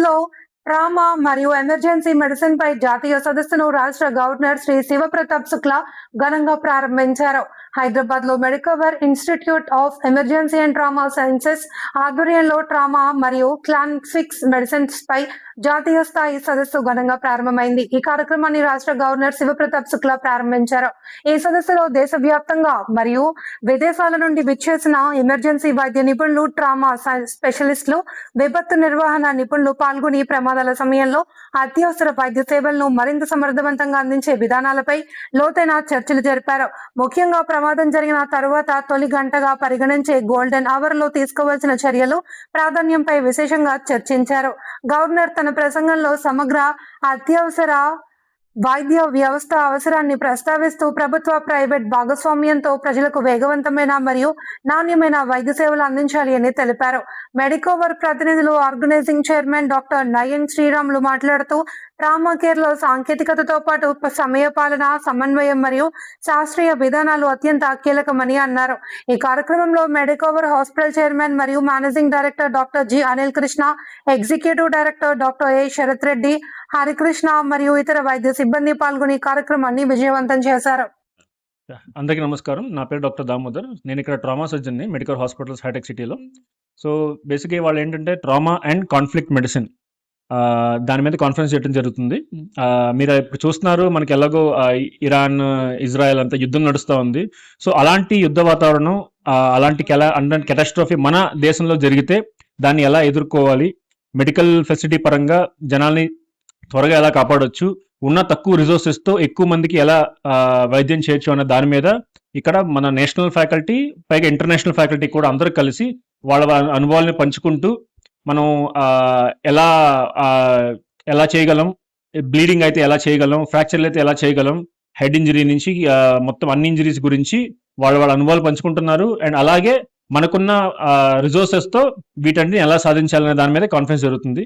హైదరాబాద్లో ట్రామా మరియు emergency medicine పై జాతీయ సదస్సును రాష్ట్ర గవర్నర్ శ్రీ శివప్రతాప్ శుక్లా ఘనంగా ప్రారంభించారు. హైదరాబాద్ లో Medicover institute of emergency and trauma sciences ఆధ్వర్యంలో ట్రామా మరియు క్లాన్ఫిక్స్ మెడిసిన్స్ పై జాతీయ స్థాయి సదస్సు ఘనంగా ప్రారంభమైంది. ఈ కార్యక్రమాన్ని రాష్ట్ర గవర్నర్ శివప్రతాప్ శుక్లా ప్రారంభించారు. ఈ సదస్సులో దేశవ్యాప్తంగా మరియు విదేశాల నుండి విచ్చేసిన ఎమర్జెన్సీ వైద్య నిపుణులు, ట్రామా స్పెషలిస్టులు, విపత్తు నిర్వహణ నిపుణులు పాల్గొని ప్రమాదాల సమయంలో అత్యవసర వైద్య సేవలను మరింత సమర్థవంతంగా అందించే విధానాలపై లోతైన చర్చలు జరిపారు. ముఖ్యంగా ప్రమాదం జరిగిన తరువాత తొలి గంటగా పరిగణించే గోల్డెన్ అవర్ లో తీసుకోవాల్సిన చర్యలు ప్రాధాన్యంపై విశేషంగా చర్చించారు. గవర్నర్ తన ప్రసంగంలో సమగ్ర అత్యవసర వైద్య వ్యవస్థ అవసరాన్ని ప్రస్తావిస్తూ ప్రభుత్వ, ప్రైవేట్ భాగస్వామ్యంతో ప్రజలకు వేగవంతమైన మరియు నాణ్యమైన వైద్య సేవలు అందించాలి అని తెలిపారు. మెడికవర్ ప్రతినిధులు, organizing chairman doctor Nayan Sriramulu మాట్లాడుతూ ట్రామా కేర్ లో సాంకేతికతతో పాటు సమయపాలన, సమన్వయం మరియు శాస్త్రీయ విధానాలు అత్యంత కీలకమని అన్నారు. ఈ కార్యక్రమంలో మెడికవర్ హాస్పిటల్ చైర్మన్ మరియు managing director doctor G Anil Krishna, executive director doctor A Sharath Reddy, Harikrishna మరియు ఇతర వైద్య సిబ్బంది పాల్గొని కార్యక్రమాన్ని విజయవంతం చేశారు. అందరికీ నమస్కారం. నా పేరు డాక్టర్ దామోదర్. నేను ఇక్కడ ట్రామా సర్జన్ని మెడికవర్ హాస్పిటల్స్ హైటెక్ సిటీలో. సో బేసిక్గా వాళ్ళు ఏంటంటే ట్రామా అండ్ కాన్ఫ్లిక్ట్ మెడిసిన్ దాని మీద కాన్ఫరెన్స్ చేయడం జరుగుతుంది. మీరు ఇప్పుడు చూస్తున్నారు, మనకి ఎలాగో ఇరాన్, ఇజ్రాయెల్ అంతా యుద్ధం నడుస్తూ ఉంది. సో అలాంటి యుద్ధ వాతావరణం, అలాంటి కెటాస్ట్రోఫీ మన దేశంలో జరిగితే దాన్ని ఎలా ఎదుర్కోవాలి, మెడికల్ ఫెసిలిటీ పరంగా జనాల్ని త్వరగా ఎలా కాపాడవచ్చు, ఉన్న తక్కువ రిసోర్సెస్తో ఎక్కువ మందికి ఎలా వైద్యం చేయొచ్చు అన్న దాని మీద ఇక్కడ మన నేషనల్ ఫ్యాకల్టీ, పైగా ఇంటర్నేషనల్ ఫ్యాకల్టీ కూడా అందరూ కలిసి వాళ్ళ అనుభవాల్ని పంచుకుంటూ మనం ఎలా ఎలా చేయగలం, బ్లీడింగ్ అయితే ఎలా చేయగలం, ఫ్రాక్చర్లు అయితే ఎలా చేయగలం, హెడ్ ఇంజరీ నుంచి మొత్తం అన్ని ఇంజరీస్ గురించి వాళ్ళ అనుభవాలు పంచుకుంటున్నారు. అండ్ అలాగే మనకున్న రిసోర్సెస్తో వీటన్నిటిని ఎలా సాధించాలనే దాని మీద కాన్ఫరెన్స్ జరుగుతుంది.